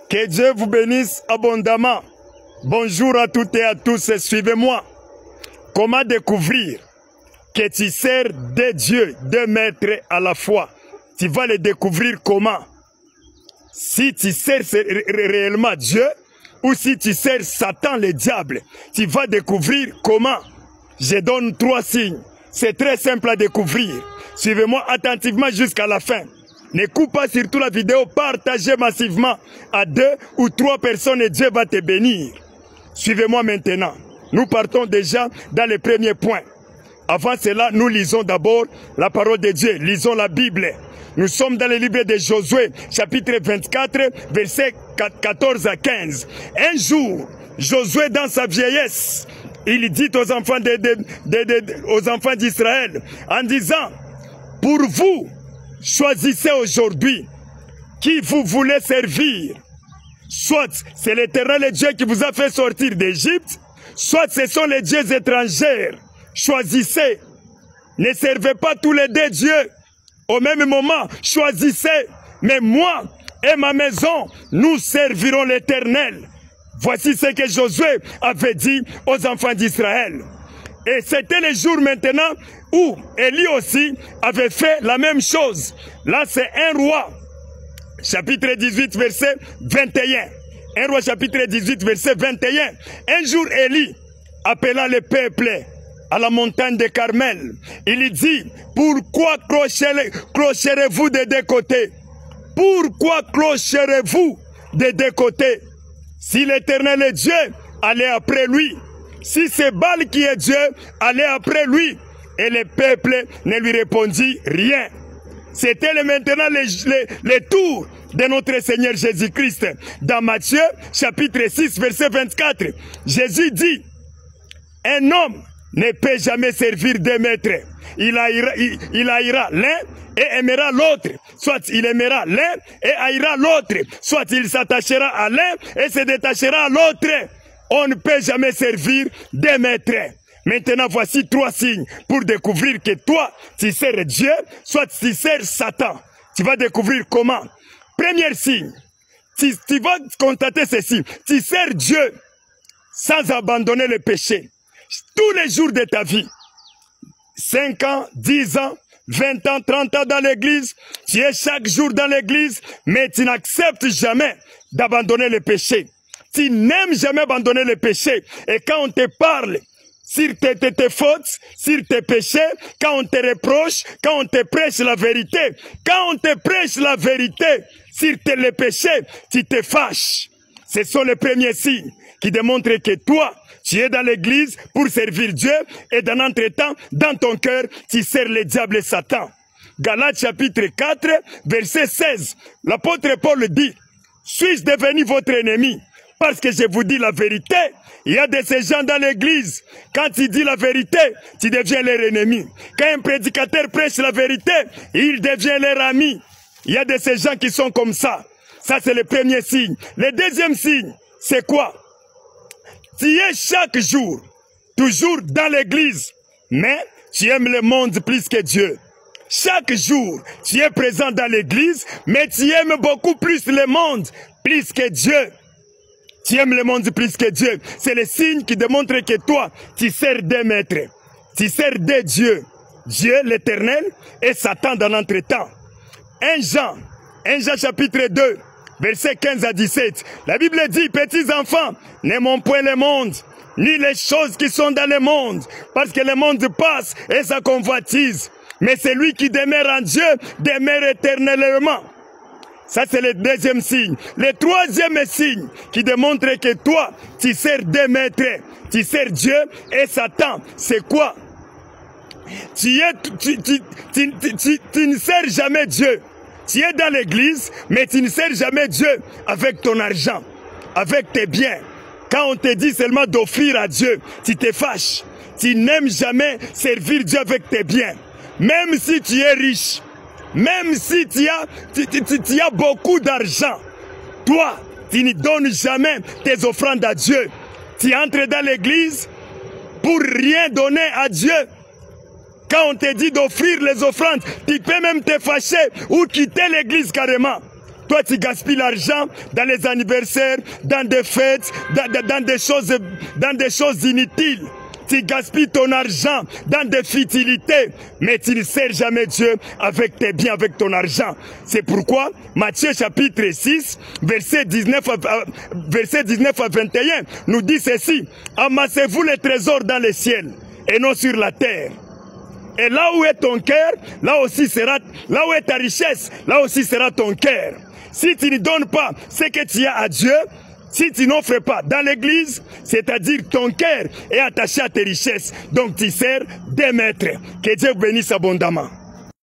Que Dieu vous bénisse abondamment. Bonjour à toutes et à tous, suivez-moi. Comment découvrir que tu sers deux dieux, deux maîtres à la fois? Tu vas les découvrir comment? Si tu sers réellement Dieu ou si tu sers Satan, le diable, tu vas découvrir comment? Je donne 3 signes. C'est très simple à découvrir. Suivez-moi attentivement jusqu'à la fin. Ne coupe pas surtout la vidéo, partagez massivement à 2 ou 3 personnes et Dieu va te bénir. Suivez-moi maintenant. Nous partons déjà dans les premiers points. Avant cela, nous lisons d'abord la parole de Dieu. Lisons la Bible. Nous sommes dans le livre de Josué, chapitre 24, versets 14 à 15. Un jour, Josué dans sa vieillesse, il dit aux enfants d'Israël en disant, pour vous, choisissez aujourd'hui qui vous voulez servir. Soit c'est l'Éternel Dieu qui vous a fait sortir d'Égypte, soit ce sont les dieux étrangers. Choisissez. Ne servez pas tous les deux dieux au même moment. Choisissez. Mais moi et ma maison, nous servirons l'Éternel. Voici ce que Josué avait dit aux enfants d'Israël. Et c'était le jour maintenant où Élie aussi avait fait la même chose. Là, c'est 1 roi, chapitre 18, verset 21. 1 roi, chapitre 18, verset 21. Un jour, Élie, appelant le peuple à la montagne de Carmel, il dit, pourquoi clocherez-vous des deux côtés? Pourquoi clocherez-vous des deux côtés? Si l'Éternel est Dieu, allez après lui. Si c'est Baal qui est Dieu, allez après lui. Et le peuple ne lui répondit rien. C'était maintenant le tour de notre Seigneur Jésus-Christ. Dans Matthieu, chapitre 6, verset 24, Jésus dit, un homme ne peut jamais servir deux maîtres. Il haïra l'un et aimera l'autre. Soit il aimera l'un et haïra l'autre. Soit il s'attachera à l'un et se détachera à l'autre. On ne peut jamais servir deux maîtres. Maintenant, voici 3 signes pour découvrir que toi, tu sers Dieu, soit tu sers Satan. Tu vas découvrir comment. Premier signe, tu vas constater ceci. Tu sers Dieu sans abandonner le péché. Tous les jours de ta vie. 5 ans, 10 ans, 20 ans, 30 ans dans l'église. Tu es chaque jour dans l'église, mais tu n'acceptes jamais d'abandonner le péché. Tu n'aimes jamais abandonner le péché. Et quand on te parle sur tes fautes, sur tes péchés, quand on te reproche, quand on te prêche la vérité, quand on te prêche la vérité sur les péchés, tu te fâches. Ce sont les premiers signes qui démontrent que toi, tu es dans l'église pour servir Dieu et dans l'entretemps, dans ton cœur, tu sers le diable et Satan. Galates chapitre 4, verset 16. L'apôtre Paul dit, suis-je devenu votre ennemi? Parce que je vous dis la vérité, il y a de ces gens dans l'église, quand il dit la vérité, tu deviens leur ennemi. Quand un prédicateur prêche la vérité, il devient leur ami. Il y a de ces gens qui sont comme ça. Ça, c'est le premier signe. Le deuxième signe, c'est quoi? Tu es chaque jour, toujours dans l'église, mais tu aimes le monde plus que Dieu. Chaque jour, tu es présent dans l'église, mais tu aimes beaucoup plus le monde, plus que Dieu. Tu aimes le monde plus que Dieu. C'est le signe qui démontre que toi, tu sers deux maîtres. Tu sers deux dieux. Dieu l'Éternel et Satan dans l'entretemps. 1 Jean chapitre 2, versets 15 à 17. La Bible dit, petits enfants, n'aimons point le monde, ni les choses qui sont dans le monde, parce que le monde passe et sa convoitise. Mais celui qui demeure en Dieu demeure éternellement. Ça, c'est le deuxième signe. Le troisième signe qui démontre que toi, tu sers deux maîtres. Tu sers Dieu et Satan. C'est quoi? Tu ne sers jamais Dieu. Tu es dans l'église, mais tu ne sers jamais Dieu avec ton argent, avec tes biens. Quand on te dit seulement d'offrir à Dieu, tu te fâches. Tu n'aimes jamais servir Dieu avec tes biens. Même si tu es riche. Même si tu as beaucoup d'argent, toi, tu ne donnes jamais tes offrandes à Dieu. Tu entres dans l'église pour rien donner à Dieu. Quand on te dit d'offrir les offrandes, tu peux même te fâcher ou quitter l'église carrément. Toi, tu gaspilles l'argent dans les anniversaires, dans des fêtes, dans des choses inutiles. Tu gaspilles ton argent dans des futilités, mais tu ne sers jamais Dieu avec tes biens, avec ton argent. C'est pourquoi Matthieu chapitre 6, verset 19 à 21 nous dit ceci: amassez-vous les trésors dans les ciels et non sur la terre. Et là où est ton cœur, là où est ta richesse, là aussi sera ton cœur. Si tu ne donnes pas ce que tu as à Dieu, si tu n'offres pas dans l'église, c'est-à-dire ton cœur est attaché à tes richesses, donc tu sers des maîtres. Que Dieu bénisse abondamment.